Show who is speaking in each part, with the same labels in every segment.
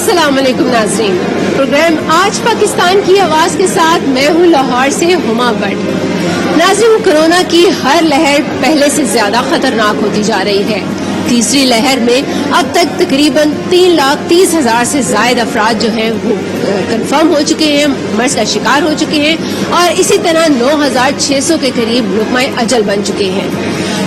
Speaker 1: السلام علیکم ناظرین، پروگرام آج پاکستان کی آواز کے ساتھ میں ہوں لاہور سے ہما بٹ۔ ناظرین، کورونا کی ہر لہر پہلے سے زیادہ خطرناک ہوتی جا رہی ہے۔ تیسری لہر میں اب تک تقریباً 3,30,000 سے زائد افراد جو ہیں وہ کنفرم ہو چکے ہیں، مرض کا شکار ہو چکے ہیں، اور اسی طرح 9,600 کے قریب لقمۂ اجل بن چکے ہیں۔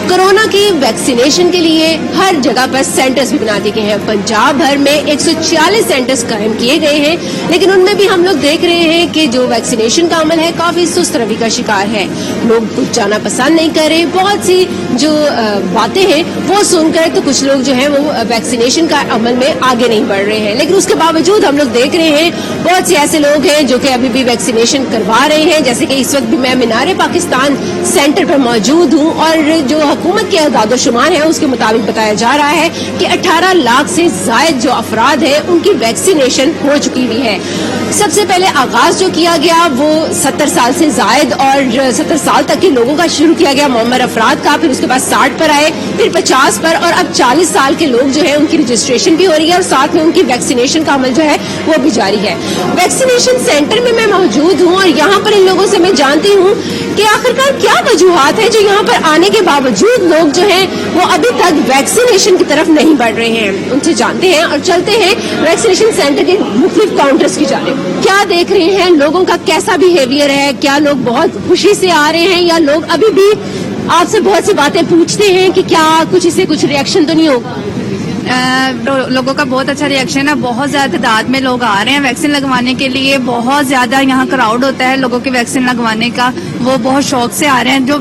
Speaker 1: کورونا کی ویکسینیشن کے لیے ہر جگہ پر سینٹرز بھی بنا دیے گئے ہیں۔ پنجاب بھر میں 140 سینٹرز قائم کیے گئے ہیں، لیکن ان میں بھی ہم لوگ دیکھ رہے ہیں کہ جو ویکسینیشن کا عمل ہے کافی سست روی کا شکار ہے۔ لوگ کچھ جانا پسند نہیں کر رہے۔ بہت سی جو باتیں ہیں وہ سن کر تو کچھ لوگ جو ہیں وہ ویکسینیشن کا عمل میں آگے نہیں بڑھ رہے ہیں، لیکن اس کے باوجود ہم لوگ دیکھ رہے ہیں بہت سے ایسے لوگ ہیں جو کہ ابھی بھی ویکسینیشن کروا رہے ہیں۔ جیسے کہ اس وقت بھی میں مینار پاکستان سینٹر پر موجود ہوں، اور جو حکومت کے اعداد و شمار ہیں اس کے مطابق بتایا جا رہا ہے کہ 18 لاکھ سے زائد جو افراد ہیں ان کی ویکسینیشن ہو چکی ہوئی ہے۔ سب سے پہلے آغاز جو کیا گیا وہ 70 سال سے زائد اور 70 سال تک کے لوگوں کا شروع کیا گیا، معمر افراد کا، پھر اس کے بعد 60 پر آئے، پھر 50 پر، اور اب 40 سال کے لوگ جو ہیں ان کی رجسٹریشن بھی ہو رہی ہے، اور ساتھ میں ان کی ویکسینیشن کا عمل جو ہے وہ بھی جاری ہے۔ ویکسینیشن سینٹر میں موجود ہوں، اور یہاں پر ان لوگوں سے میں جانتی ہوں کہ آخرکار کیا وجوہات ہیں جو یہاں پر آنے کے باوجود لوگ جو ہیں وہ ابھی تک ویکسینیشن کی طرف نہیں بڑھ رہے ہیں۔ ان سے جانتے ہیں اور چلتے ہیں ویکسینیشن سینٹر کے مختلف کاؤنٹرز کی جانب۔ کیا دیکھ رہے ہیں لوگوں کا کیسا بیہیویئر ہے؟ کیا لوگ بہت خوشی سے آ رہے ہیں، یا لوگ ابھی بھی آپ سے بہت سی باتیں پوچھتے ہیں کہ کیا کچھ ریئیکشن تو نہیں ہوگا؟
Speaker 2: لوگوں کا بہت اچھا ریئیکشن ہے۔ بہت زیادہ تعداد میں لوگ آ رہے ہیں ویکسین لگوانے کے لیے۔ بہت زیادہ یہاں کراؤڈ ہوتا ہے لوگوں کی ویکسین لگوانے کا، وہ بہت شوق سے آ رہے ہیں۔ جو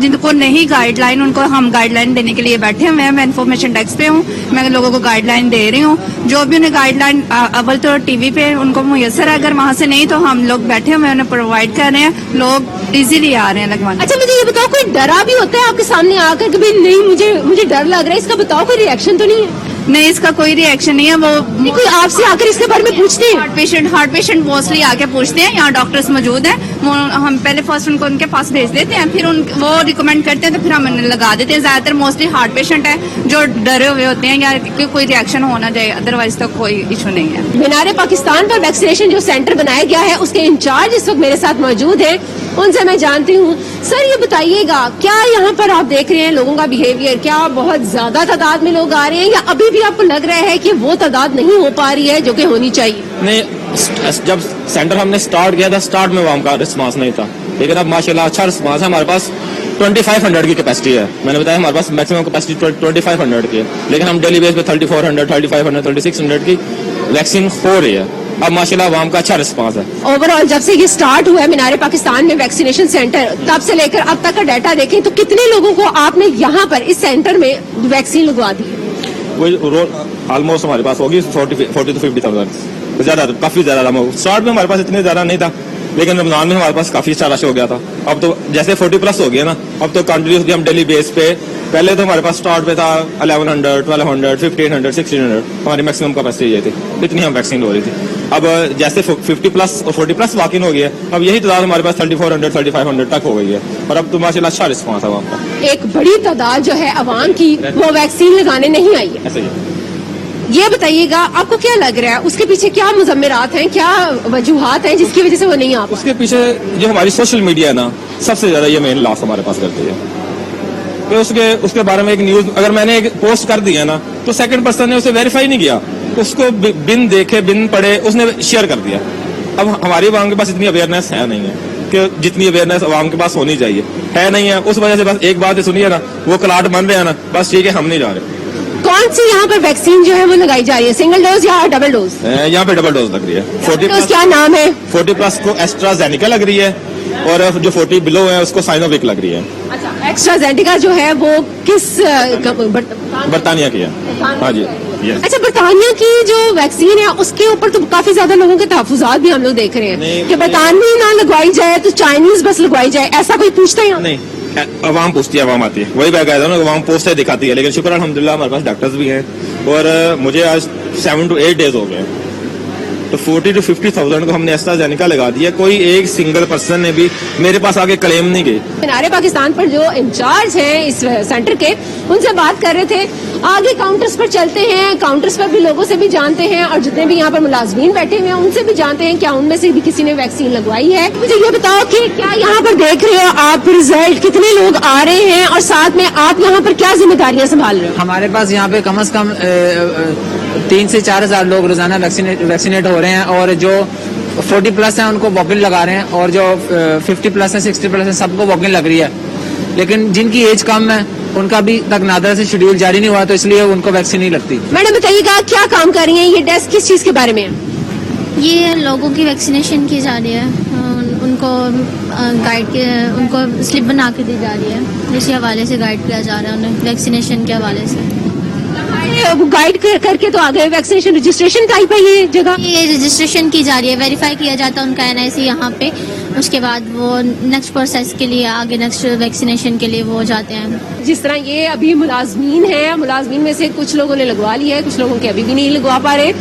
Speaker 2: جن کو نہیں گائیڈ لائن، ان کو ہم گائیڈ لائن دینے کے لیے بیٹھے ہوئے ہیں۔ میں انفارمیشن ڈیسک پہ ہوں، میں لوگوں کو گائیڈ لائن دے رہی ہوں۔ جو بھی انہیں گائیڈ لائن اول تو ٹی وی پہ ان کو میسر ہے، اگر وہاں سے نہیں تو ہم لوگ بیٹھے ہوئے انہیں پرووائڈ کر رہے ہیں۔ لوگ ایزیلی آ رہے ہیں لگوانے۔
Speaker 1: اچھا، مجھے یہ بتاؤ، کوئی ڈرا بھی ہوتا ہے آپ کے سامنے آ کر کہ بھائی نہیں مجھے ڈر لگ رہا ہے، اس کا بتاؤ کوئی ریئیکشن تو نہیں ہے؟
Speaker 2: نہیں، اس کا کوئی ریئیکشن نہیں ہے۔ وہ
Speaker 1: کوئی آپ سے آ کر اس کے بارے میں پوچھتے ہیں؟
Speaker 2: ہارٹ پیشنٹ موسٹلی آ کے پوچھتے ہیں۔ یہاں ڈاکٹرز موجود ہیں، ہم پہلے فرسٹ ان کو ان کے پاس بھیج دیتے ہیں، پھر وہ ریکمینڈ کرتے ہیں تو پھر ہم انہیں لگا دیتے ہیں۔ زیادہ تر موسٹلی ہارٹ پیشنٹ ہیں جو ڈرے ہوئے ہوتے ہیں، یا کوئی ریئیکشن ہونا چاہیے، ادروائز تو کوئی ایشو نہیں ہے۔
Speaker 1: مینار پاکستان پر ویکسینیشن جو سینٹر بنایا گیا ہے اس کے انچارج اس وقت میرے ساتھ موجود ہیں، ان سے میں جانتی ہوں۔ سر، یہ بتائیے گا کیا یہاں پر آپ دیکھ رہے ہیں لوگوں کا بیہیویئر، کیا بہت زیادہ تعداد میں لوگ آ رہے ہیں، یا ابھی بھی آپ کو لگ رہا ہے کہ وہ تعداد نہیں ہو پا رہی ہے جو کہ ہونی چاہیے؟
Speaker 3: نہیں، جب سینٹر ہم نے سٹارٹ کیا تھا، سٹارٹ میں وہاں کا رسپانس نہیں تھا، لیکن اب ماشاءاللہ اچھا رسپانس ہے۔ ہمارے پاس 2500 کی کیپیسٹی ہے، میں نے بتایا ہمارے پاس میکسیمم کیپیسٹی 2500 کی ہے، لیکن ہم ڈیلی بیس پہ 3400 3500 3600 کی ویکسین ہو رہی ہے۔ اب ماشاءاللہ عوام کا اچھا رسپانس ہے۔
Speaker 1: اوور آل جب سے یہ سٹارٹ ہوا ہے مینار پاکستان میں ویکسینیشن سینٹر، تب سے لے کر اب تک کا ڈیٹا دیکھیں تو کتنے لوگوں کو آپ نے یہاں پر اس سینٹر میں ویکسین لگوا دی ہے؟
Speaker 3: وہ آلموسٹ ہمارے پاس ہوگی 40 to 50,000، زیادہ کافی زیادہ۔ اسٹارٹ میں ہمارے پاس اتنے زیادہ نہیں تھا، لیکن رمضان میں ہمارے پاس کافی اچھا رش ہو گیا تھا۔ اب تو جیسے 40+ ہو گیا نا، اب تو کنٹینیوسلی ہم ڈیلی بیس پہ، پہلے تو ہمارے پاس اسٹارٹ پہ تھا 1100 1200 1500 1600، ہماری میکسیمم کیپیسٹی یہ تھی، اتنی ہم ویکسین ہو رہی تھی۔ اب جیسے 50+ اور 40+ واقع ہو گیا، اب یہی تعداد ہمارے پاس 3400 3500 تک ہو گئی ہے، اور اب تو ماشاءاللہ اچھا رسپانس ہے وہاں کا۔
Speaker 1: ایک بڑی تعداد جو ہے عوام کی وہ ویکسین لگانے نہیں آئی ہے۔
Speaker 3: ایسا ہی ہے۔
Speaker 1: یہ بتائیے گا آپ کو کیا لگ رہا ہے، اس کے پیچھے کیا مضمرات ہیں، کیا وجوہات ہیں جس کی وجہ سے وہ نہیں آ پا؟
Speaker 3: اس کے پیچھے جو ہماری سوشل میڈیا ہے نا، سب سے زیادہ یہ مین لاس ہمارے پاس کرتی ہے، کہ اس کے بارے میں ایک نیوز اگر میں نے ایک پوسٹ کر دیا نا، تو سیکنڈ پرسن نے اسے ویریفائی نہیں کیا، اس کو بن دیکھے بن پڑھے اس نے شیئر کر دیا۔ اب ہماری عوام کے پاس اتنی اویئرنیس ہے نہیں ہے کہ جتنی اویئرنیس عوام کے پاس ہونی چاہیے، ہے نہیں ہے۔ اس وجہ سے بس ایک بات سنیے نا، وہ کلاٹ بن رہے ہیں نا، بس ٹھیک ہے ہم نہیں جا رہے۔
Speaker 1: کون سی یہاں پر ویکسین جو ہے وہ لگائی جا رہی ہے، سنگل ڈوز یا ڈبل ڈوز؟
Speaker 3: یہاں پہ ڈبل ڈوز لگ رہی ہے۔
Speaker 1: 40+ کیا نام ہے؟
Speaker 3: 40+ کو ایسٹرازینیکا لگ رہی ہے، اور جو 40 بلو ہے اس کو سائنوویک لگ رہی ہے۔
Speaker 1: اچھا، ایکسٹرازینیکا جو ہے وہ کس
Speaker 3: برطانیہ کی ہے؟ ہاں جی۔
Speaker 1: اچھا، برطانیہ کی جو ویکسین ہے اس کے اوپر تو کافی زیادہ لوگوں کے تحفظات بھی ہم لوگ دیکھ رہے ہیں کہ برطانوی نہ لگوائی جائے تو چائنیز بس لگوائی جائے، ایسا کوئی پوچھتا ہے؟
Speaker 3: نہیں، عوام پوچھتی ہے، عوام آتی ہے، وہی میں کہتا ہوں نا، عوام پوسٹیں دکھاتی ہے، لیکن شکر الحمدللہ ہمارے پاس ڈاکٹرز بھی ہیں، اور مجھے آج 7 to 8 days ہو گئے तो 40 to 50,000 को हमने एस्ट्राजेनेका लगा दिया. कोई एक सिंगल पर्सन ने भी मेरे पास आके क्लेम नहीं किए.
Speaker 1: नारे पाकिस्तान पर जो इंचार्ज हैं इस सेंटर के, उनसे बात कर रहे थे. आगे काउंटर्स पर चलते हैं, काउंटर्स पर भी लोगों से भी जानते हैं और जितने भी यहाँ पर मुलाजमीन बैठे हुए हैं उनसे भी जानते हैं क्या उनमें से भी किसी ने वैक्सीन लगवाई है. मुझे ये बताओ कि क्या यहाँ पर देख रहे हो आप रिजल्ट, कितने लोग आ रहे हैं और साथ में आप यहाँ पर क्या जिम्मेदारियां संभाल रहे हो?
Speaker 4: हमारे पास यहाँ पे कम से कम 3 से 4 हजार लोग रोजाना वैक्सीनेट हो रहे हैं और जो 40 प्लस हैं उनको वॉकिन लगा रहे हैं और जो 50 प्लस है 60 प्लस है सबको वॉकिन लग रही है. लेकिन जिनकी एज कम है उनका अभी तक नादरा से शेड्यूल जारी नहीं हुआ तो इसलिए उनको वैक्सीन नहीं लगती.
Speaker 1: मैडम बताइएगा क्या काम कर रही हैं, ये डेस्क किस चीज के बारे में है?
Speaker 5: ये लोगों की वैक्सीनेशन की जा रही है, उनको गाइड के उनको स्लिप बना के दी जा रही है, इसी हवाले से गाइड किया जा रहा है उन्हें वैक्सीनेशन के हवाले से.
Speaker 1: गाइड करके तो आगे वैक्सीनेशन रजिस्ट्रेशन टाइप है ये जगह?
Speaker 5: ये रजिस्ट्रेशन की जा रही है, वेरीफाई किया जाता है उनका NIC यहाँ पे, उसके बाद वो नेक्स्ट प्रोसेस के लिए आगे नेक्स्ट वैक्सीनेशन के लिए वो जाते हैं.
Speaker 1: जिस तरह ये अभी मुलाजमीन है, मुलाजमीन में से कुछ लोगों ने लगवा लिया है, कुछ लोगों के अभी भी नहीं लगवा पा रहे.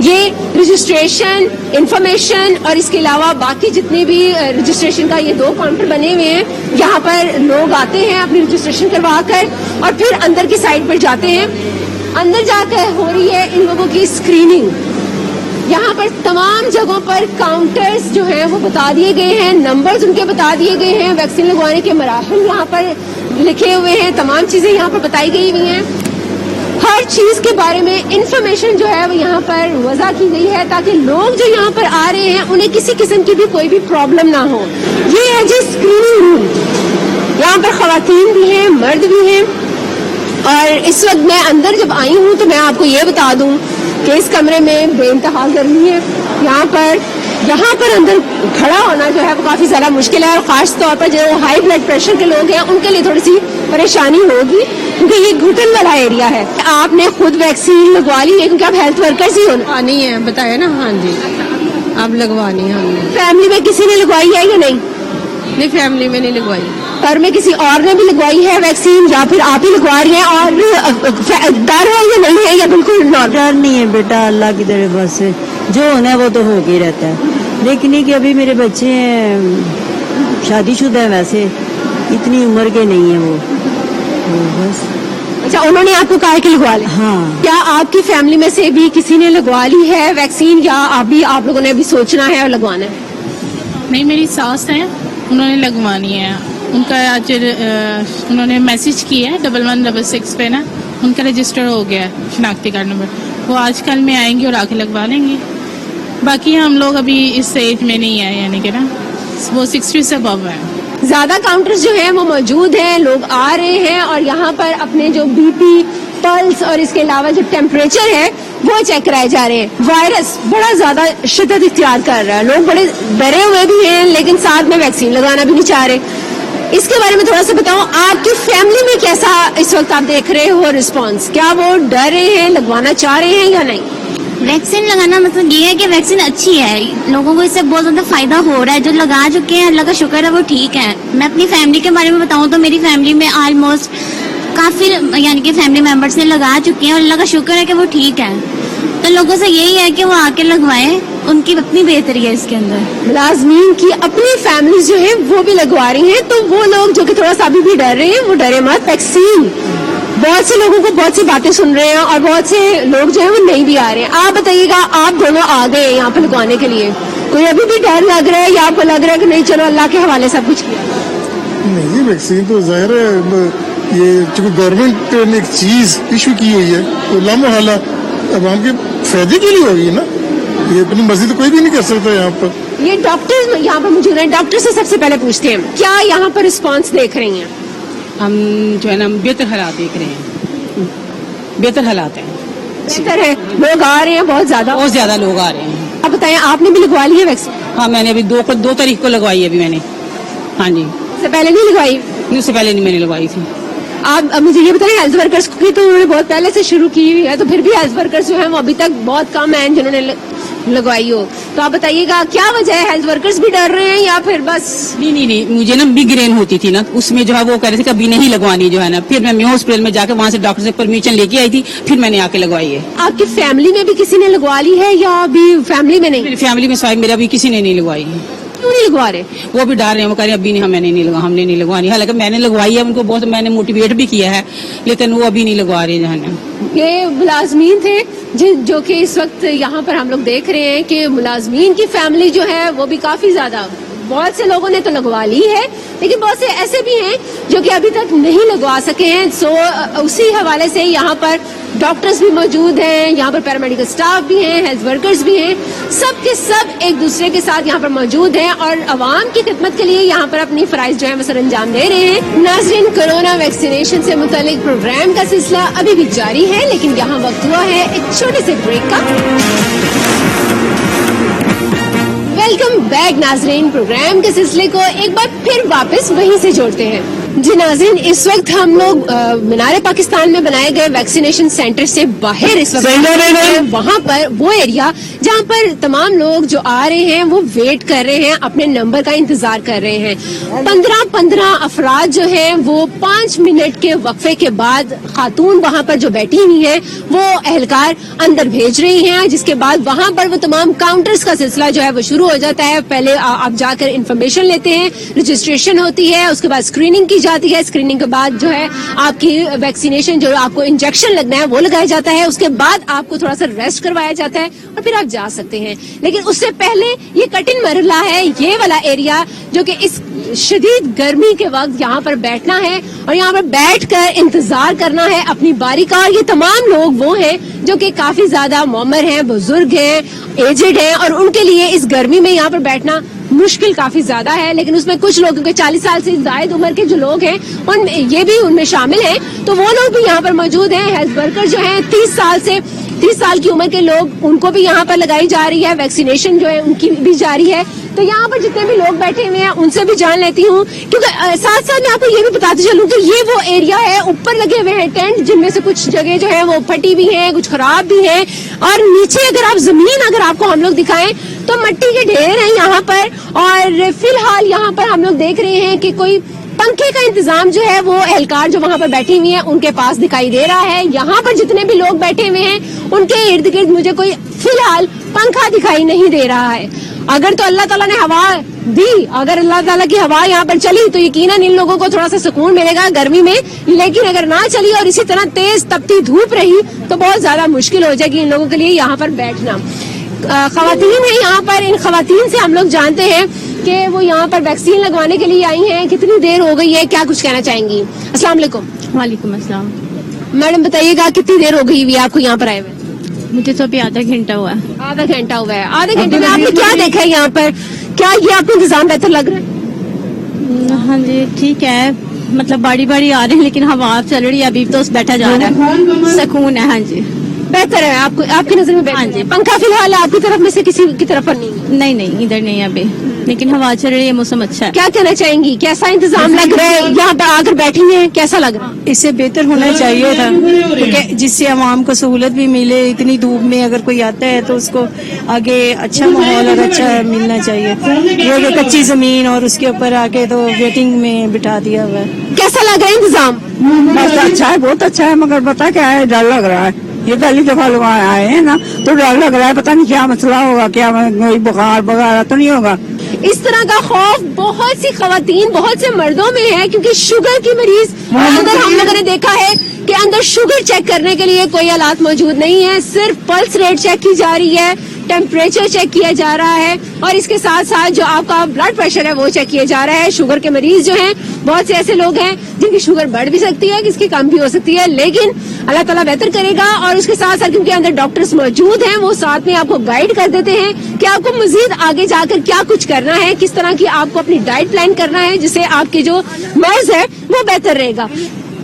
Speaker 1: ये रजिस्ट्रेशन, इंफॉर्मेशन और इसके अलावा बाकी जितने भी रजिस्ट्रेशन का ये 2 काउंटर बने हुए हैं, यहाँ पर लोग आते हैं अपनी रजिस्ट्रेशन करवा कर और फिर अंदर की साइड पर जाते हैं. अंदर जाकर हो रही है इन लोगों की स्क्रीनिंग. यहाँ पर तमाम जगहों पर काउंटर्स जो हैं वो बता दिए गए हैं, नंबर्स उनके बता दिए गए हैं, वैक्सीन लगवाने के मराहल यहाँ पर लिखे हुए हैं, तमाम चीजें यहाँ पर बताई गई हुई हैं. हर चीज के बारे में इंफॉर्मेशन जो है वो यहाँ पर वजह की गई है ताकि लोग जो यहाँ पर आ रहे हैं उन्हें किसी किस्म की भी कोई भी प्रॉब्लम ना हो. ये है जी स्क्रीनिंग रूम. यहाँ पर खवातीन भी हैं, मर्द भी हैं. और इस वक्त मैं अंदर जब आई हूँ तो मैं आपको ये बता दूं कि इस कमरे में बेइंतहा गर्मी है. यहाँ पर अंदर खड़ा होना जो है वो काफी ज्यादा मुश्किल है और खास तौर पर जो हाई ब्लड प्रेशर के लोग हैं उनके लिए थोड़ी सी परेशानी होगी क्योंकि ये घुटन वाला एरिया है. आपने खुद वैक्सीन लगवा ली है क्योंकि आप हेल्थ वर्कर्स ही हो?
Speaker 6: नहीं है, बताया ना. हाँ जी, अब लगवानी है हमने.
Speaker 1: फैमिली में किसी ने लगवाई है या नहीं?
Speaker 6: नहीं, फैमिली में नहीं लगवाई.
Speaker 1: घर में किसी और ने भी लगवाई है वैक्सीन या फिर आप ही लगवा रहे हैं? और डर है या नहीं है या बिल्कुल
Speaker 7: डर नहीं है बेटा, अल्लाह की तरफ बस जो होना है वो तो हो ही रहता है. लेकिन ये कि अभी मेरे बच्चे हैं, शादीशुदा है, वैसे इतनी उम्र के नहीं है वो बस.
Speaker 1: अच्छा, उन्होंने आपको कहा कि लगवा ले?
Speaker 7: हाँ.
Speaker 1: क्या आपकी फैमिली में से भी किसी ने लगवा ली है वैक्सीन या आप लोगों ने अभी सोचना है और लगवाना है?
Speaker 8: नहीं, मेरी सास है, उन्होंने लगवानी है. उनका आज उन्होंने मैसेज किया है 1166 पे ना, उनका रजिस्टर हो गया है शनाख्ती कार्ड नंबर. वो आज कल में आएंगे और आके लगवा लेंगे. बाकी हम लोग अभी इस एज में नहीं आए, यानी कि ना वो 60 से अबव है.
Speaker 1: ज्यादा काउंटर्स जो हैं वो मौजूद हैं, लोग आ रहे हैं और यहाँ पर अपने जो BP, पल्स और इसके अलावा जो टेम्परेचर है वो चेक कराए जा रहे हैं. वायरस बड़ा ज्यादा शिद्दत इख्तियार कर रहा है, लोग बड़े डरे हुए भी हैं लेकिन साथ में वैक्सीन लगाना भी नहीं चाह रहे. इसके बारे में थोड़ा सा बताओ, आपकी फैमिली में कैसा इस वक्त आप देख रहे हो रिस्पांस? क्या वो डर रहे हैं, लगवाना चाह रहे हैं या नहीं?
Speaker 5: वैक्सीन लगाना मतलब ये है कि वैक्सीन अच्छी है, लोगों को इससे बहुत ज्यादा फायदा हो रहा है. जो लगा चुके हैं अल्लाह का शुक्र है वो ठीक है. मैं अपनी फैमिली के बारे में बताऊं तो मेरी फैमिली में ऑलमोस्ट काफी यानी कि फैमिली मेंबर्स ने लगा चुके हैं और अल्लाह का शुक्र है कि वो ठीक है. तो लोगों से यही है कि वो आके लगवाएं, उनकी अपनी बेहतरी है इसके अंदर.
Speaker 1: मुलाजमीन की अपनी फैमिली जो है वो भी लगवा रही हैं, तो वो लोग जो कि थोड़ा सा अभी भी डर रहे हैं वो डरे मत. वैक्सीन बहुत से लोगों को बहुत सी बातें सुन रहे हैं और बहुत से लोग जो है वो नहीं भी आ रहे हैं. आप बताइएगा, आप दोनों आ गए यहाँ पे लगवाने के लिए, कोई अभी भी डर लग रहा है या आपको लग रहा है कि नहीं चलो अल्लाह के हवाले सब कुछ किया?
Speaker 9: नहीं, वैक्सीन तो जाहिर है ये चूंकि गवर्नमेंट ने एक चीज इशू की हुई है तो लामोहल्ला अवाम के फायदे के लिए होगी ना, ये अपनी मर्जी तो कोई भी नहीं कर सकता. यहाँ पर
Speaker 1: ये डॉक्टर यहाँ पर मौजूद हैं, डॉक्टर से सबसे पहले पूछते हैं क्या यहाँ पर रिस्पांस देख रही हैं?
Speaker 6: हम जो है ना बेहतर हालात देख रहे हैं, बेहतर हालात हैं.
Speaker 1: बेहतर है, लोग आ रहे हैं, बहुत ज्यादा
Speaker 6: लोग आ रहे हैं.
Speaker 1: आप बताएं, आपने भी लगवा ली है वैक्सीन?
Speaker 6: हाँ, मैंने अभी 2 तारीख को लगवाई है अभी मैंने. हाँ जी.
Speaker 1: उससे पहले नहीं लगवाई?
Speaker 6: उससे पहले नहीं मैंने लगवाई थी.
Speaker 1: आप अब मुझे ये बताएं, हेल्थ वर्कर्स की तो उन्होंने बहुत पहले से शुरू की हुई है, तो फिर भी हेल्थ वर्कर्स जो है वो अभी तक बहुत कम हैं जिन्होंने लगवाई हो. तो आप बताइएगा क्या वजह है, हेल्थ वर्कर्स भी डर रहे हैं या फिर बस?
Speaker 6: नहीं, मुझे ना मिग्रेन होती थी ना, उसमें जो है वो कह रहे थे कि अभी नहीं लगवानी जो है ना, फिर मैं हॉस्पिटल में जाकर वहाँ से डॉक्टर से परमिशन लेके आई थी, फिर मैंने आके लगवाई है।
Speaker 1: आपकी फैमिली में भी किसी ने लगवा ली है या अभी फैमिली में नहीं?
Speaker 6: मेरी फैमिली में शायद मेरा अभी किसी ने नहीं लगवाई है।
Speaker 1: क्यों नहीं लगवा रहे?
Speaker 6: वो भी डर रहे हैं, वो कह रहे हैं अभी नहीं, हमने नहीं लगवानी। हालांकि मैंने लगवाई है, उनको बहुत मैंने मोटिवेट भी किया है, लेकिन वो अभी नहीं लगवा रहे जो है ना।
Speaker 1: ये मुलाजमीन थे जो कि इस वक्त यहाँ पर हम लोग देख रहे हैं कि मुलाजमीन की फैमिली जो है वो भी काफी ज्यादा, बहुत से लोगों ने तो लगवा ली है, लेकिन बहुत से ऐसे भी हैं जो कि अभी तक नहीं लगवा सके हैं। सो उसी हवाले से यहाँ पर डॉक्टर्स भी मौजूद हैं, यहाँ पर पैरामेडिकल स्टाफ भी हैं, हेल्थ वर्कर्स भी हैं, सब के सब एक दूसरे के साथ यहाँ पर मौजूद हैं और अवाम की खिदमत के लिए यहाँ पर अपनी फराइज जो है वो सर अंजाम दे रहे हैं। नाज़रीन, कोरोना वैक्सीनेशन से मुतालिक प्रोग्राम का सिलसिला अभी भी जारी है, लेकिन यहाँ वक्त हुआ है एक छोटे से ब्रेक का। वेलकम बैक नाज़रीन, प्रोग्राम के सिलसिले को एक बार फिर वापस वहीं से जोड़ते हैं। जी नाज़रीन, इस वक्त हम लोग मीनार पाकिस्तान में बनाए गए वैक्सीनेशन सेंटर से बाहर इस वक्त वहाँ पर वो एरिया जहाँ पर तमाम लोग जो आ रहे हैं वो वेट कर रहे हैं, अपने नंबर का इंतजार कर रहे हैं। 15 अफराद जो हैं वो 5 मिनट के वक्फे के बाद खातून वहाँ पर जो बैठी हुई है वो एहलकार अंदर भेज रही हैं, जिसके बाद वहाँ पर वो तमाम काउंटर्स का सिलसिला जो है वो शुरू हो जाता है। पहले आप जाकर इंफॉर्मेशन लेते हैं, रजिस्ट्रेशन होती है, उसके बाद स्क्रीनिंग की जाती है, स्क्रीनिंग के बाद जो है आपकी वैक्सीनेशन जो आपको इंजेक्शन लगना है वो लगाया जाता है, उसके बाद आपको थोड़ा सा रेस्ट करवाया जाता है और फिर आप जा सकते हैं। लेकिन उससे पहले ये कठिन मरहला है, ये वाला एरिया जो कि इस शदीद गर्मी के वक्त यहाँ पर बैठना है और यहाँ पर बैठकर इंतजार करना है अपनी बारी का। और ये तमाम लोग वो हैं जो कि काफी ज्यादा मुअम्मर हैं, बुजुर्ग हैं, एजेड हैं और उनके लिए इस गर्मी में यहाँ पर बैठना मुश्किल काफी ज्यादा है। लेकिन उसमें कुछ लोगों के 40 साल से जायद उम्र के जो लोग हैं उन ये भी उनमें शामिल हैं, तो वो लोग भी यहाँ पर मौजूद हैं। हेल्थ वर्कर जो हैं 30 साल की उम्र के लोग, उनको भी यहाँ पर लगाई जा रही है, वैक्सीनेशन जो है उनकी भी जारी है। तो यहाँ पर जितने भी लोग बैठे हुए हैं उनसे भी जान लेती हूँ, क्योंकि साथ साथ मैं आपको ये भी बताती चलूँ कि ये वो एरिया है, ऊपर लगे हुए हैं टेंट, जिनमें से कुछ जगह जो है वो फटी भी हैं, कुछ खराब भी हैं, और नीचे अगर आपको हम लोग दिखाएं तो मिट्टी के ढेर हैं यहाँ पर। और फिलहाल यहाँ पर हम लोग देख रहे हैं कि कोई पंखे का इंतजाम जो है वो एहलकार जो वहाँ पर बैठी हुई हैं उनके पास दिखाई दे रहा है। यहाँ पर जितने भी लोग बैठे हुए हैं उनके इर्द गिर्द मुझे कोई फिलहाल पंखा दिखाई नहीं दे रहा है। अगर तो अल्लाह ताला ने हवा दी, अगर अल्लाह ताला की हवा यहाँ पर चली तो यकीनन इन लोगों को थोड़ा सा सुकून मिलेगा गर्मी में, लेकिन अगर ना चली और इसी तरह तेज तपती धूप रही तो बहुत ज्यादा मुश्किल हो जाएगी इन लोगों के लिए यहाँ पर बैठना। खवातीन है यहाँ पर, इन खवातीन से हम लोग जानते हैं कि वो यहाँ पर वैक्सीन लगवाने के लिए आई हैं, कितनी देर हो गई है, क्या कुछ कहना चाहेंगी? अस्सलाम वालेकुम।
Speaker 2: वालेकुम अस्सलाम।
Speaker 1: मैडम बताइएगा कितनी देर हो गई हुई आपको यहाँ पर आए हुए?
Speaker 2: मुझे तो अभी आधा घंटा हुआ है।
Speaker 1: आधा घंटा हुआ है। आधे घंटे में आपने क्या देखा है यहाँ पर? क्या ये आपको इंतजाम बेहतर लग रहा है?
Speaker 2: हाँ जी ठीक है, मतलब बारी बारी आ रहे हैं लेकिन हवा चल रही है, अभी तो बैठा जा रहा है, सुकून है। हाँ जी
Speaker 1: बेहतर है आपको, आपकी नजर में?
Speaker 2: हाँ जी।
Speaker 1: पंखा फिलहाल आपकी तरफ में से किसी की तरफ पर नहीं?
Speaker 2: नहीं इधर नहीं है अभी, लेकिन हवा चल रही है, मौसम अच्छा है।
Speaker 1: क्या कहना चाहेंगी, कैसा इंतजाम लग रहा है यहाँ पे आकर बैठी हैं, कैसा लग रहा है?
Speaker 7: इससे बेहतर होना चाहिए था, क्योंकि जिससे आवाम को सहूलत भी मिले। इतनी धूप में अगर कोई आता है तो उसको आगे अच्छा माहौल और अच्छा मिलना चाहिए। ये कच्ची जमीन और उसके ऊपर आके तो वेटिंग में बिठा दिया हुआ है।
Speaker 1: कैसा लग रहा है इंतजाम?
Speaker 7: अच्छा है, बहुत अच्छा है, मगर पता क्या है, डर लग रहा है। ये पहली दफा लोग आए हैं ना, तो डर लग रहा है, पता नहीं क्या मसला होगा, क्या कोई बुखार वगैरह तो नहीं होगा।
Speaker 1: इस तरह का खौफ बहुत सी खवातीन, बहुत से मर्दों में है, क्योंकि शुगर की मरीज अंदर हम लोगों ने देखा है कि अंदर शुगर चेक करने के लिए कोई आलात मौजूद नहीं है, सिर्फ पल्स रेट चेक की जा रही है, टेम्परेचर चेक किया जा रहा है और इसके साथ साथ जो आपका ब्लड प्रेशर है वो चेक किया जा रहा है। शुगर के मरीज जो हैं, बहुत से ऐसे लोग हैं जिनकी शुगर बढ़ भी सकती है, किसकी कम भी हो सकती है, लेकिन अल्लाह ताला बेहतर करेगा। और उसके साथ साथ क्योंकि अंदर डॉक्टर्स मौजूद हैं, वो साथ में आपको गाइड कर देते हैं कि आपको मजीद आगे जाकर क्या कुछ करना है, किस तरह की आपको अपनी डाइट प्लान करना है, जिससे आपके जो मर्ज है वो बेहतर रहेगा।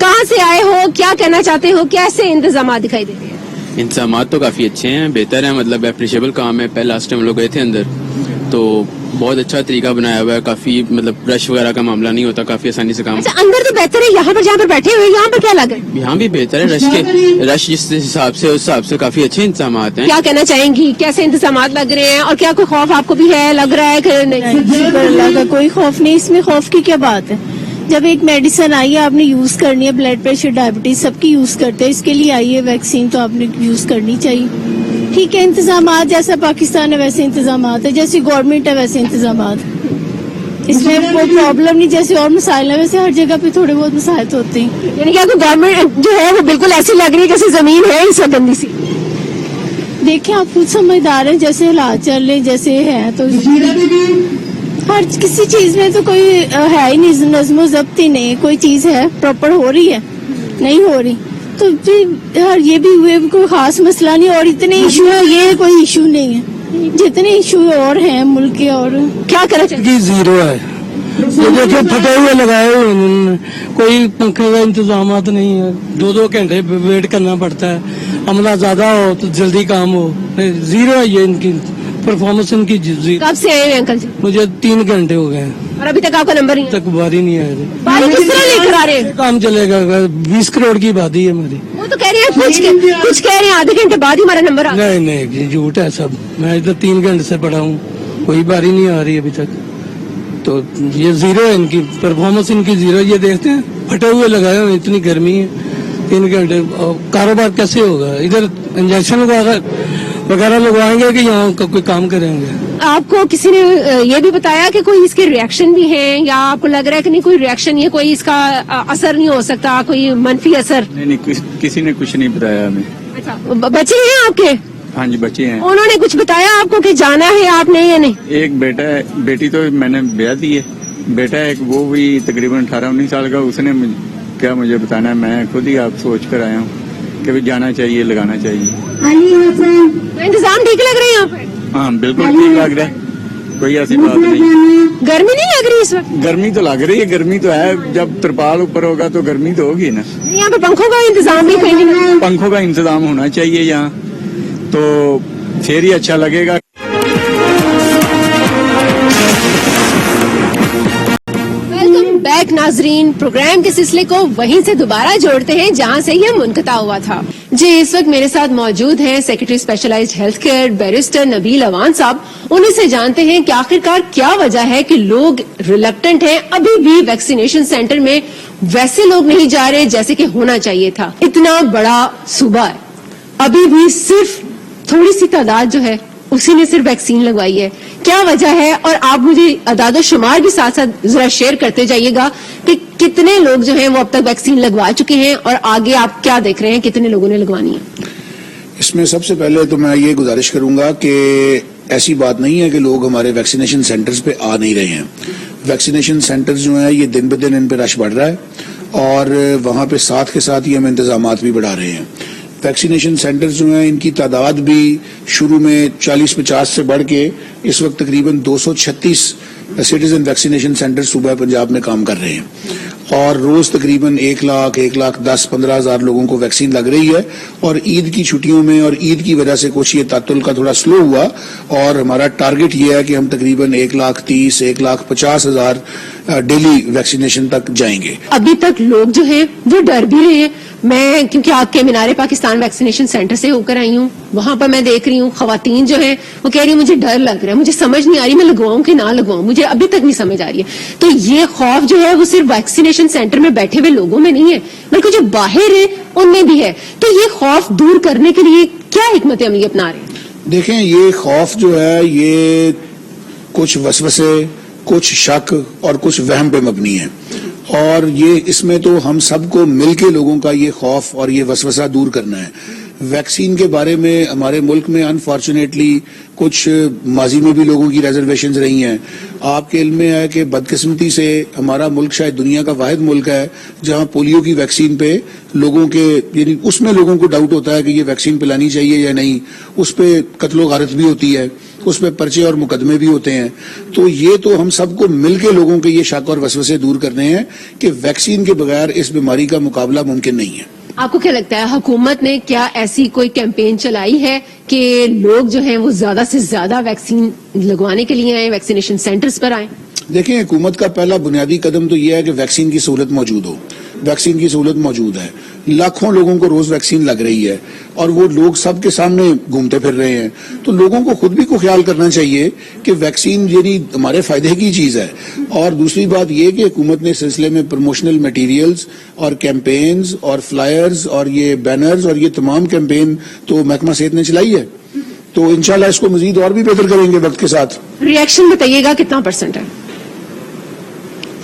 Speaker 1: कहाँ से आए हो, क्या कहना चाहते हो, कैसे इंतजाम दिखाई दे रहे हैं?
Speaker 10: इंतजाम तो काफी अच्छे हैं, बेहतर है, मतलब अप्रिशिएबल काम है। पहले लास्ट टाइम हम लोग गए थे अंदर تو بہت اچھا طریقہ بنایا ہوا ہے, کافی مطلب رش وغیرہ کا معاملہ نہیں ہوتا, کافی آسانی سے کام.
Speaker 1: اچھا اندر تو بہتر ہے, یہاں پر جہاں پر بیٹھے ہوئے یہاں پر کیا لگ رہا ہے؟
Speaker 10: یہاں بھی بہتر ہے, رش جس حساب سے اس حساب سے کافی اچھے انتظامات ہیں.
Speaker 1: کیا کہنا چاہیں گی, کیسے انتظامات لگ رہے ہیں, اور کیا کوئی خوف آپ کو بھی ہے, لگ رہا ہے کہ نہیں؟
Speaker 11: شکر اللہ کا کوئی خوف نہیں, اس میں خوف کی کیا بات ہے. جب ایک میڈیسن آئی ہے آپ نے یوز کرنی ہے, بلڈ پریشر ڈائبٹیز سب کی یوز کرتے ہیں, اس کے لیے آئی ہے ویکسین تو آپ نے یوز کرنی چاہیے. ٹھیک ہے, انتظامات جیسا پاکستان ہے ویسے انتظامات ہے, جیسی گورنمنٹ ہے ویسے انتظامات, اس میں کوئی پرابلم نہیں. جیسے اور مسائل ہیں ویسے ہر جگہ پہ تھوڑے بہت مسائل ہوتے ہیں.
Speaker 1: یعنی کہ آپ کو گورنمنٹ جو ہے وہ بالکل ایسی لگ رہی ہے جیسے زمین ہے اس وقت گندی سی.
Speaker 11: دیکھیں آپ خود سمجھدار ہیں, جیسے حالات چل رہے جیسے ہیں تو ہر کسی چیز میں تو کوئی ہے ہی نہیں, نظم و ضبط ہی نہیں, کوئی چیز ہے پراپر ہو رہی ہے نہیں ہو رہی, تو یہ بھی ہوئے کوئی خاص مسئلہ نہیں. اور اتنے ایشو ہے, یہ کوئی ایشو نہیں ہے, جتنے ایشو اور ہیں ملک کے. اور
Speaker 1: کیا کرنا چاہیے؟
Speaker 12: زیرو ہے, یہ دیکھیں پھٹے ہوئے لگائے ہوئے انہوں نے, کوئی پنکھے کا انتظامات نہیں ہے, 2 گھنٹے ویٹ کرنا پڑتا ہے, عملہ زیادہ ہو تو جلدی کام ہو. زیرو ہے یہ ان کی پرفارمنس, ان کی زیرو.
Speaker 1: کب سے آئے ہیں انکل جی؟
Speaker 12: مجھے 3 گھنٹے ہو گئے ہیں
Speaker 1: اور ابھی تک آپ کا نمبر نہیں
Speaker 12: تک باری نہیں آیا.
Speaker 1: باری کس طرح لے کر آ رہے ہیں؟
Speaker 12: کام چلے گا, 20 کروڑ کی آبادی ہے ہماری.
Speaker 1: وہ تو کہہ رہے ہیں کچھ کہہ رہے ہیں آدھے گھنٹے بعد ہی ہمارا نمبر آ.
Speaker 12: نہیں جھوٹ ہے سب, میں ادھر 3 گھنٹے سے پڑا ہوں, کوئی باری نہیں آ رہی ابھی تک. تو یہ زیرو ہے ان کی پرفارمنس, ان کی زیرو. یہ دیکھتے ہیں پھٹے ہوئے لگائے ہوئے, اتنی گرمی ہے, 3 گھنٹے کاروبار کیسے ہوگا؟ ادھر انجیکشن وغیرہ لگوائیں گے کہ یہاں کوئی کام کریں گے؟
Speaker 1: آپ کو کسی نے یہ بھی بتایا کہ کوئی اس کے ریئیکشن بھی ہیں, یا آپ کو لگ رہا ہے کہ نہیں کوئی ریئیکشن, یہ کوئی اس کا اثر نہیں ہو سکتا, کوئی منفی اثر؟
Speaker 13: نہیں, کسی نے کچھ نہیں بتایا ہمیں.
Speaker 1: اچھا, بچے ہیں آپ کے؟
Speaker 13: ہاں جی بچے ہیں.
Speaker 1: انہوں نے کچھ بتایا آپ کو کہ جانا ہے آپ نے یا نہیں؟
Speaker 13: ایک بیٹا ہے, بیٹی تو میں نے بیاہ دی ہے, بیٹا ہے وہ بھی تقریباً 18-19 سال کا, اس نے کیا مجھے بتانا ہے, میں خود ہی آپ سوچ کر آیا ہوں کہ جانا چاہیے, لگانا چاہیے.
Speaker 1: انتظام ٹھیک لگ رہے ہیں یہاں پہ؟
Speaker 13: ہاں بالکل ٹھیک لگ رہا ہے, کوئی ایسی بات نہیں.
Speaker 1: گرمی نہیں لگ رہی اس وقت؟
Speaker 13: گرمی تو لگ رہی ہے, گرمی تو ہے, جب ترپال اوپر ہوگا تو گرمی تو ہوگی نا.
Speaker 1: یہاں پہ پنکھوں کا انتظام بھی کہیں نہیں؟
Speaker 13: پنکھوں کا انتظام ہونا چاہیے یہاں, تو پھر ہی اچھا لگے گا.
Speaker 1: بیک ناظرین, پروگرام کے سلسلے کو وہیں سے دوبارہ جوڑتے ہیں جہاں سے یہ منقطع ہوا تھا. جی اس وقت میرے ساتھ موجود ہیں secretary specialised health care barrister Nabeel Awan صاحب. انہیں سے جانتے ہیں کہ آخرکار کیا وجہ ہے کہ لوگ ریلکٹنٹ ہیں ابھی بھی ویکسینیشن سینٹر میں. ویسے لوگ نہیں جا رہے جیسے کہ ہونا چاہیے تھا. اتنا بڑا صوبہ ہے, ابھی بھی صرف تھوڑی سی تعداد جو ہے اسی نے صرف ویکسین لگوائی ہے. کیا وجہ ہے؟ اور آپ مجھے اعداد و شمار بھی ساتھ ساتھ ذرا شیئر کرتے جائیے گا کہ کتنے لوگ جو ہیں وہ اب تک ویکسین لگوا چکے ہیں, اور آگے آپ کیا دیکھ رہے ہیں کتنے لوگوں نے لگوانی ہے؟
Speaker 14: اس میں سب سے پہلے تو میں یہ گزارش کروں گا کہ ایسی بات نہیں ہے کہ لوگ ہمارے ویکسینیشن سینٹرز پہ آ نہیں رہے ہیں. ویکسینیشن سینٹرز جو ہیں یہ دن بہ دن ان پہ رش بڑھ رہا ہے, اور وہاں پہ ساتھ کے ساتھ ہی ہم انتظامات بھی بڑھا رہے ہیں. ویکسینیشن سینٹرز جو ہیں ان کی تعداد بھی شروع میں 40-50 سے بڑھ کے اس وقت تقریباً 236 سٹیزن ویکسینیشن سینٹر صوبہ پنجاب میں کام کر رہے ہیں, اور روز تقریباً 1,10,15,000 لوگوں کو ویکسین لگ رہی ہے. اور عید کی چھٹیوں میں اور عید کی وجہ سے کچھ یہ تعطل کا تھوڑا سلو ہوا, اور ہمارا ٹارگٹ یہ ہے کہ ہم تقریباً 1,30,000-1,50,000 ڈیلی ویکسینیشن تک جائیں گے.
Speaker 1: ابھی تک لوگ جو ہیں وہ ڈر بھی رہے ہیں. میں کیونکہ آپ کے مینار پاکستان ویکسینیشن سینٹر سے ہو کر آئی ہوں, وہاں پر میں دیکھ رہی ہوں خواتین جو ہیں وہ کہہ رہی ہیں مجھے ڈر لگ رہا ہے, مجھے سمجھ نہیں آ رہی میں لگواؤں کہ نہ لگواؤں, مجھے ابھی تک نہیں سمجھ آ رہی ہے. تو یہ خوف جو ہے وہ صرف ویکسینیشن سینٹر میں بیٹھے ہوئے لوگوں میں نہیں ہے بلکہ جو باہر ہیں ان میں بھی ہے. تو یہ خوف دور کرنے کے لیے کیا حکمت عملی اپنا رہے ہیں؟
Speaker 14: دیکھیں, یہ خوف جو ہے یہ کچھ وسوسے, کچھ شک اور کچھ وہم پہ مبنی ہے, اور یہ اس میں تو ہم سب کو مل کے لوگوں کا یہ خوف اور یہ وسوسہ دور کرنا ہے. ویکسین کے بارے میں ہمارے ملک میں انفارچونیٹلی کچھ ماضی میں بھی لوگوں کی ریزرویشنز رہی ہیں. آپ کے علم میں ہے کہ بدقسمتی سے ہمارا ملک شاید دنیا کا واحد ملک ہے جہاں پولیو کی ویکسین پہ لوگوں کے یعنی اس میں لوگوں کو ڈاؤٹ ہوتا ہے کہ یہ ویکسین پلانی چاہیے یا نہیں, اس پہ قتل و غارت بھی ہوتی ہے, اس پہ پرچے اور مقدمے بھی ہوتے ہیں. تو یہ تو ہم سب کو مل کے لوگوں کے یہ شک اور وسوسے دور کرنے ہیں کہ ویکسین کے بغیر اس بیماری کا مقابلہ ممکن نہیں ہے.
Speaker 1: आपको क्या लगता है हुकूमत ने क्या ऐसी कोई कैंपेन चलाई है कि लोग जो हैं वो ज्यादा से ज्यादा वैक्सीन लगवाने के लिए आए, वैक्सीनेशन सेंटर्स पर आए?
Speaker 14: देखें, हुकूमत का पहला बुनियादी कदम तो यह है कि वैक्सीन की सहूलत मौजूद हो। वैक्सीन की सहूलत मौजूद है, लाखों लोगों को रोज वैक्सीन लग रही है और वो लोग सबके सामने घूमते फिर रहे हैं, तो लोगों को खुद भी को ख्याल करना चाहिए कि वैक्सीन यानी हमारे फायदे की चीज है। और दूसरी बात ये कि हुकूमत ने इस सिलसिले में प्रमोशनल मटेरियल्स और कैंपेन्स और फ्लायर्स और ये बैनर्स और ये तमाम कैंपेन तो महकमा सेहत ने चलाई है, तो इंशाल्लाह इसको मजीद और भी बेहतर करेंगे वक्त के साथ।
Speaker 1: रिएक्शन बताइएगा कितना % है?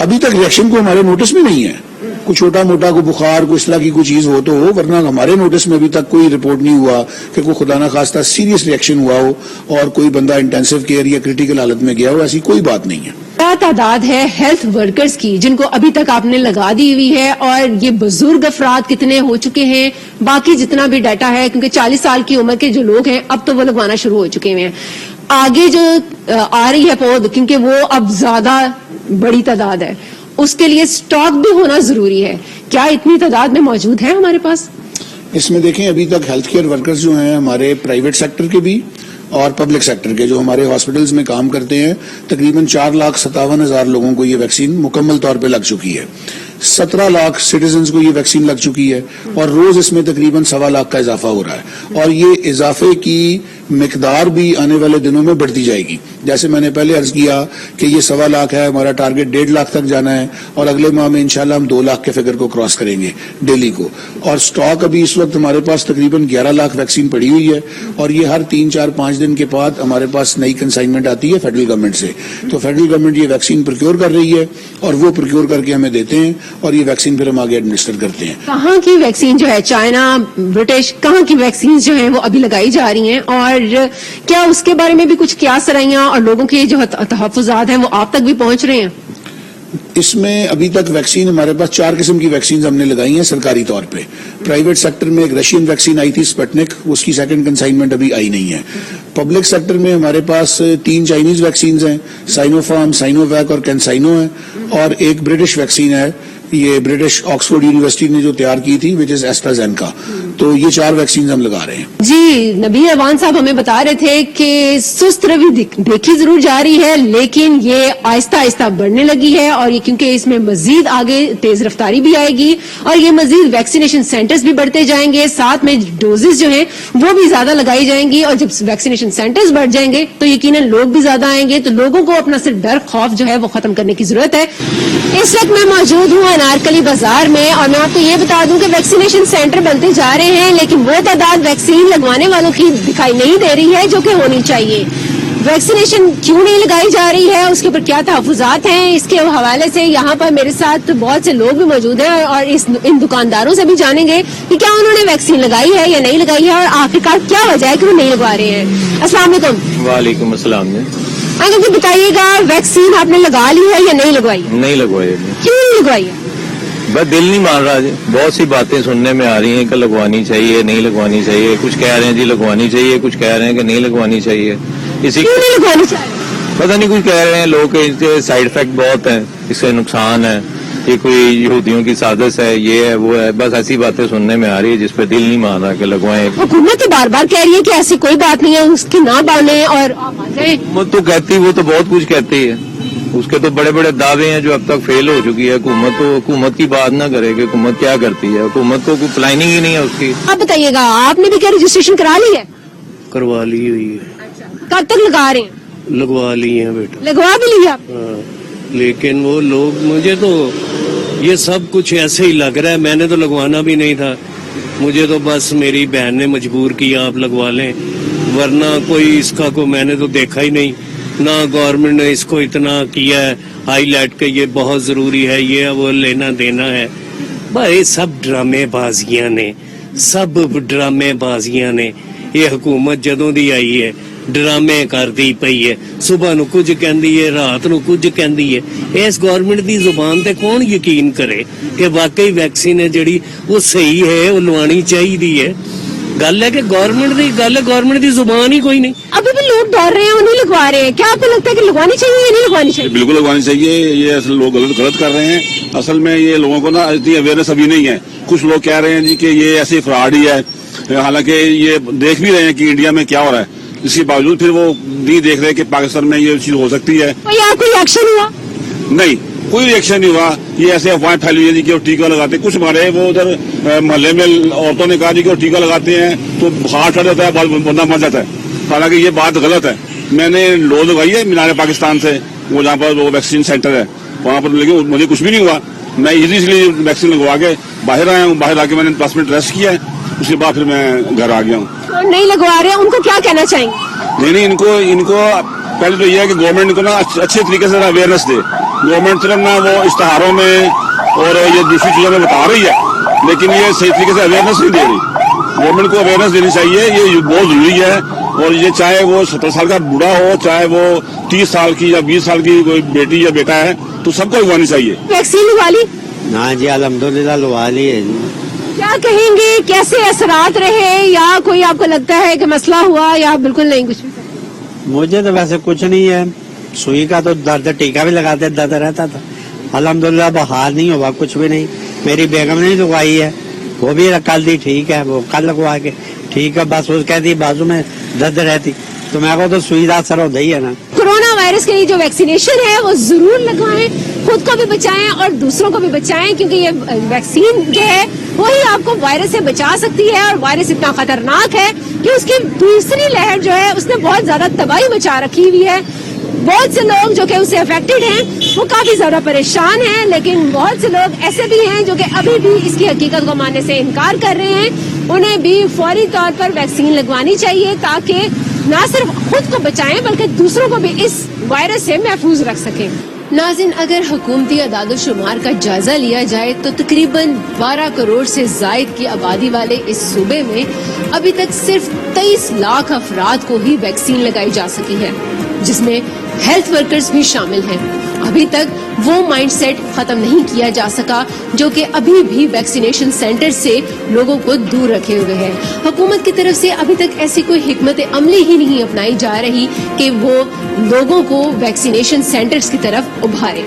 Speaker 14: अभी तक रिएक्शन को हमारे नोटिस में नहीं है। कुछ छोटा मोटा को बुखार को इस तरह की कोई चीज हो तो हो, वरना हमारे नोटिस में अभी तक कोई रिपोर्ट नहीं हुआ कि कोई खुदा ना खास्ता सीरियस रिएक्शन हुआ हो और कोई बंदा इंटेंसिव केयर या क्रिटिकल हालत में गया हो, ऐसी कोई बात नहीं है।
Speaker 1: क्या तादाद है हेल्थ वर्कर्स की जिनको अभी तक आपने लगा दी हुई है, और ये बुजुर्ग अफराद कितने हो चुके हैं? बाकी जितना भी डाटा है, क्योंकि 40 साल की उम्र के जो लोग हैं अब तो वो लगवाना शुरू हो चुके हैं, आगे जो आ रही है पौध, क्योंकि वो अब ज्यादा बड़ी तादाद है, उसके लिए स्टॉक भी होना जरूरी है। क्या इतनी तादाद में मौजूद है हमारे पास?
Speaker 14: इसमें देखें, अभी तक हेल्थ केयर वर्कर्स जो हैं हमारे प्राइवेट सेक्टर के भी और पब्लिक सेक्टर के जो हमारे हॉस्पिटल्स में काम करते हैं, तकरीबन 4,57,000 लोगों को ये वैक्सीन मुकम्मल तौर पे लग चुकी है। 17 लाख सिटीजन्स को ये वैक्सीन लग चुकी है और रोज इसमें तकरीबन 1.25 लाख का इजाफा हो रहा है, और ये इजाफे की मिकदार भी आने वाले दिनों में बढ़ती जाएगी। जैसे मैंने पहले अर्ज किया कि ये 1.25 लाख है, हमारा टारगेट 1.5 लाख तक जाना है और अगले माह में इंशाल्लाह हम 2 लाख के फिगर को क्रॉस करेंगे डेली को। और स्टॉक अभी इस वक्त हमारे पास तकरीबन 11 लाख वैक्सीन पड़ी हुई है, और ये हर 3, 4, 5 दिन के बाद हमारे पास नई कंसाइनमेंट आती है फेडरल गवर्नमेंट से, तो फेडरल गवर्नमेंट ये वैक्सीन प्रोक्योर कर रही है और वो प्रोक्योर करके हमें देते हैं और ये वैक्सीन फिर हम आगे एडमिनिस्टर करते हैं।
Speaker 1: कहाँ की वैक्सीन जो है, चाइना, ब्रिटिश, कहाँ की वैक्सीन जो है वो अभी लगाई जा रही हैं, और क्या उसके बारे में भी कुछ क्या सराइयां और लोगों के जो तहफ्फुज़ात हैं वो आप तक भी पहुंच रहे हैं?
Speaker 14: इसमें अभी तक वैक्सीन हमारे पास 4 किस्म की वैक्सीन हमने लगाई हैं सरकारी तौर पे। प्राइवेट सेक्टर में एक रशियन वैक्सीन आई थी स्पुतनिक, उसकी सेकंड कंसाइनमेंट अभी आई नहीं है। पब्लिक सेक्टर में हमारे पास 3 चाइनीज वैक्सीन हैं, साइनोफार्म, साइनोवैक और कैंसाइनो है, और एक ब्रिटिश वैक्सीन है, ये ब्रिटिश ऑक्सफोर्ड यूनिवर्सिटी ने जो तैयार की थी, विच इज एस्ट्राजेनेका। तो ये 4 वैक्सीन हम लगा रहे हैं।
Speaker 1: जी, नबी अवान साहब हमें बता रहे थे कि सुस्त रवि देखी जरूर जा रही है, लेकिन ये आहिस्ता आहिस्ता बढ़ने लगी है, और ये क्योंकि इसमें मजीद आगे तेज रफ्तारी भी आएगी और ये मजीद वैक्सीनेशन सेंटर्स भी बढ़ते जाएंगे, साथ में डोजेस जो हैं वो भी ज्यादा लगाई जाएंगी, और जब वैक्सीनेशन सेंटर्स बढ़ जाएंगे तो यकीनन लोग भी ज्यादा आएंगे, तो लोगों को अपना सिर्फ डर खौफ जो है वो खत्म करने की जरूरत है। इस वक्त मैं मौजूद हूँ अनारकली बाजार में, और मैं आपको ये बता दूं कि वैक्सीनेशन सेंटर बनते जा रहे हैं, लेकिन वो तादाद वैक्सीन लगवाने वालों की दिखाई नहीं दे रही है जो कि होनी चाहिए। वैक्सीनेशन क्यों नहीं लगाई जा रही है, उसके ऊपर क्या तहफ्फुज़ात हैं, इसके हवाले से यहाँ पर मेरे साथ बहुत से लोग भी मौजूद हैं, और इन दुकानदारों से भी जानेंगे कि क्या उन्होंने वैक्सीन लगाई है या नहीं लगाई है, और आखिरकार क्या वजह है कि वो नहीं लगवा रहे हैं। अस्सलाम वालेकुम।
Speaker 3: वालेकुम अस्सलाम।
Speaker 1: अंकल जी बताइएगा, वैक्सीन आपने लगा ली है या नहीं लगवाई?
Speaker 3: नहीं लगवाई।
Speaker 1: क्यों नहीं लगवाई है?
Speaker 3: बस दिल नहीं मान रहा जी। बहुत सी बातें सुनने में आ रही हैं कि लगवानी चाहिए, नहीं लगवानी चाहिए, कुछ कह रहे हैं जी लगवानी चाहिए, कुछ कह रहे हैं कि नहीं लगवानी चाहिए। इसी
Speaker 1: क्यों नहीं लगवानी चाहिए?
Speaker 3: पता नहीं, कुछ कह रहे हैं लोग कि इसके साइड इफेक्ट बहुत हैं, इससे नुकसान है, ये कोई यहूदियों की साजिश है, ये है वो है, बस ऐसी बातें सुनने में आ रही है जिस पे दिल नहीं मान रहा कि लगवाएं।
Speaker 1: हुकूमत तो बार बार कह रही है कि ऐसी कोई बात नहीं है, उसकी ना बाने और आप आ जाए।
Speaker 3: वो तो कहती, वो तो बहुत कुछ कहती है, उसके तो बड़े बड़े दावे हैं जो अब तक फेल हो चुकी है। हुकूमत तो हुकूमत की बात ना करे कि हुकूमत क्या करती है, हुकूमत को कोई प्लानिंग ही नहीं है उसकी।
Speaker 1: आप बताइएगा, आपने भी क्या रजिस्ट्रेशन करा ली है?
Speaker 12: करवा ली हुई है।
Speaker 1: कब तक लगा रहे हैं?
Speaker 12: लगवा ली है बेटा।
Speaker 1: लगवा भी लिया?
Speaker 12: लेकिन वो लोग, मुझे तो ये सब कुछ ऐसे ही लग रहा है, मैंने तो लगवाना भी नहीं था, मुझे तो बस मेरी बहन ने मजबूर किया आप लगवा लें, वरना कोई इसका को मैंने तो देखा ही नहीं, ना गवर्नमेंट ने इसको इतना किया है हाईलाइट के ये बहुत जरूरी है, ये वो लेना देना है। भाई सब ड्रामेबाजियां ने, सब ड्रामेबाजियां ने। ये हुकूमत जदों दी आई है ਡਰਾਮੇ ਕਰਦੀ ਪਈ ਹੈ, ਸੁਬਹ ਨੂੰ ਕੁਝ ਕਹਿੰਦੀ ਹੈ, ਰਾਤ ਨੂੰ ਕੁਝ ਕਹਿੰਦੀ ਹੈ। ਇਸ ਗਵਰਨਮੈਂਟ ਦੀ ਜ਼ੁਬਾਨ ਤੇ ਕੌਣ ਯਕੀਨ ਕਰੇ ਕਿ ਵਾਕਈ ਵੈਕਸੀਨ ਹੈ ਜਿਹੜੀ ਉਹ ਸਹੀ ਹੈ, ਉਹ ਲਵਾਣੀ ਚਾਹੀਦੀ ਹੈ। ਗੱਲ ਹੈ ਕਿ ਗਵਰਨਮੈਂਟ ਦੀ ਗੱਲ ਹੈ, ਗਵਰਨਮੈਂਟ ਦੀ ਜ਼ੁਬਾਨ ਹੀ ਕੋਈ ਨਹੀਂ।
Speaker 1: अब अभी भी लोग डर रहे हैं, उन्हें लगवा रहे हैं, क्या आपको लगता है कि लगवानी चाहिए या नहीं लगवानी चाहिए?
Speaker 15: बिल्कुल लगवानी चाहिए, ये असल लोग गलत कर रहे हैं। असल में ये लोगों को ना इतनी अवेयरनेस अभी नहीं है। कुछ लोग कह रहे हैं जी कि ये ऐसे फ्रॉड ही है, हालांकि ये देख भी रहे हैं कि इंडिया में क्या हो रहा है, इसके बावजूद फिर वो नहीं देख रहे कि पाकिस्तान में ये चीज हो सकती है।
Speaker 1: तो यहाँ कोई एक्शन हुआ?
Speaker 15: नहीं, कोई रिएक्शन नहीं हुआ। ये ऐसे अफवाहें फैली है जी कि वो टीका लगाते हैं। कुछ हमारे वो उधर मोहल्ले में औरतों ने कहा जी कि वो टीका लगाते हैं तो बुखार चढ़ जाता है, बंदा मर जाता है। हालांकि ये बात गलत है। मैंने लो लगवाई है मीनार पाकिस्तान से, वो जहाँ पर वो वैक्सीन सेंटर है वहाँ पर, लेकिन मुझे कुछ भी नहीं हुआ। मैं इजीली वैक्सीन लगवा के बाहर आया हूँ। बाहर आके मैंने 10 मिनट रेस्ट किया है, उसके बाद फिर मैं घर आ गया हूँ।
Speaker 1: नहीं लगवा रहे हैं, उनको क्या कहना चाहेंगे?
Speaker 15: नहीं, इनको पहले तो ये है कि गवर्नमेंट को ना अच्छे तरीके से अवेयरनेस दे। गवर्नमेंट सिर्फ ना वो इश्तहारों में और ये दूसरी चीजों में बता रही है, लेकिन ये सही तरीके से अवेयरनेस नहीं दे रही। गवर्नमेंट को अवेयरनेस देनी चाहिए, ये बहुत जरूरी है। और ये चाहे वो 70 साल का बूढ़ा हो, चाहे वो 30 साल की या 20 साल की कोई बेटी या बेटा है, तो सबको लगवानी चाहिए।
Speaker 1: वैक्सीन लगवा ली?
Speaker 16: हाँ जी, अल्हम्दुलिल्लाह लगवा ली है जी।
Speaker 1: क्या कहेंगे, कैसे असरात रहे, या कोई आपको लगता है कि मसला हुआ, या बिल्कुल नहीं कुछ भी?
Speaker 16: मुझे तो वैसे कुछ नहीं है, सुई का तो दर्द, टीका भी लगाते दर्द रहता था। अल्हम्दुलिल्लाह बुखार नहीं हुआ, कुछ भी नहीं। मेरी बेगम ने लगवाई है, वो भी कल दी, ठीक है, वो कल लगवा के ठीक है। बस वो कहती बाजू में दर्द रहती, तो मैं को तो सुई का असर होता ही है ना।
Speaker 1: कोरोना वायरस के लिए जो वैक्सीनेशन है वो जरूर लगवाएं, खुद को भी बचाएं और दूसरों को भी बचाएं, क्योंकि ये वैक्सीन जो है वही आपको वायरस से बचा सकती है। और वायरस इतना खतरनाक है कि उसकी दूसरी लहर जो है उसने बहुत ज्यादा तबाही मचा रखी हुई है। बहुत से लोग जो कि उससे अफेक्टेड हैं वो काफी ज्यादा परेशान हैं, लेकिन बहुत से लोग ऐसे भी हैं जो कि अभी भी इसकी हकीकत को मानने से इनकार कर रहे हैं। उन्हें भी फौरी तौर पर वैक्सीन लगवानी चाहिए ताकि न सिर्फ खुद को बचाएं बल्कि दूसरों को भी इस वायरस से महफूज रख सकें। नाज़रीन, अगर हुकूमती अदाद-ओ-शुमार का जायजा लिया जाए तो तकरीबन 12 करोड़ से जायद की आबादी वाले इस सूबे में अभी तक सिर्फ 23 लाख अफराद को ही वैक्सीन लगाई जा सकी है, जिसमें हेल्थ वर्कर्स भी शामिल हैं। अभी तक वो माइंडसेट खत्म नहीं किया जा सका जो कि अभी भी वैक्सीनेशन सेंटर से लोगों को दूर रखे हुए है। हुकूमत की तरफ से अभी तक ऐसी कोई हिकमत अमली ही नहीं अपनाई जा रही कि वो लोगों को वैक्सीनेशन सेंटर्स की तरफ उभारे।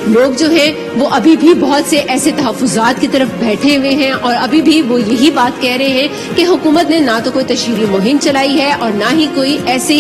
Speaker 1: लोग जो हैं वो अभी भी बहुत से ऐसे तहफ़्फ़ुज़ात की तरफ बैठे हुए हैं और अभी भी वो यही बात कह रहे हैं कि हुकूमत ने ना तो कोई तशहीरी मुहिम चलाई है और ना ही कोई ऐसी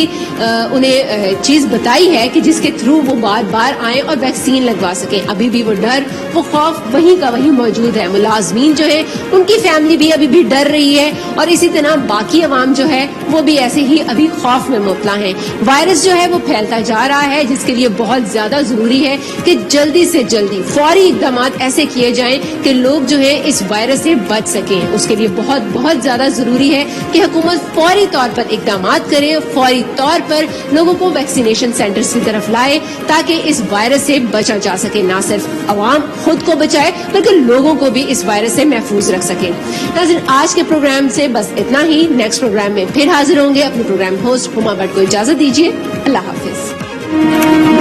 Speaker 1: उन्हें चीज़ बताई है कि जिसके थ्रू वो बार बार आए और वैक्सीन लगवा सकें। अभी भी वो डर, वो खौफ वहीं का वहीं मौजूद है। मुलाजमीन जो है उनकी फैमिली भी अभी भी डर रही है और इसी तरह बाकी अवाम जो है वो भी ऐसे ही अभी खौफ में मुबतला है। वायरस जो है वो फैलता जा रहा है, जिसके लिए बहुत ज्यादा जरूरी है कि जल्दी से जल्दी फौरी इकदाम ऐसे किए जाएं कि लोग जो है इस वायरस से बच सकें। उसके लिए बहुत बहुत ज्यादा जरूरी है कि हुकूमत फौरी तौर पर इकदाम करे, फौरी तौर पर लोगों को वैक्सीनेशन सेंटर्स की तरफ लाए ताकि इस वायरस से बचा जा सके। ना सिर्फ अवाम खुद को बचाए बल्कि लोगों को भी इस वायरस से महफूज रख सके। नाज़रीन, आज के प्रोग्राम से बस इतना ही। नेक्स्ट प्रोग्राम में फिर हाजिर होंगे। अपने प्रोग्राम होस्ट हुमा भट्ट को इजाजत दीजिए। अल्लाह हाफिज।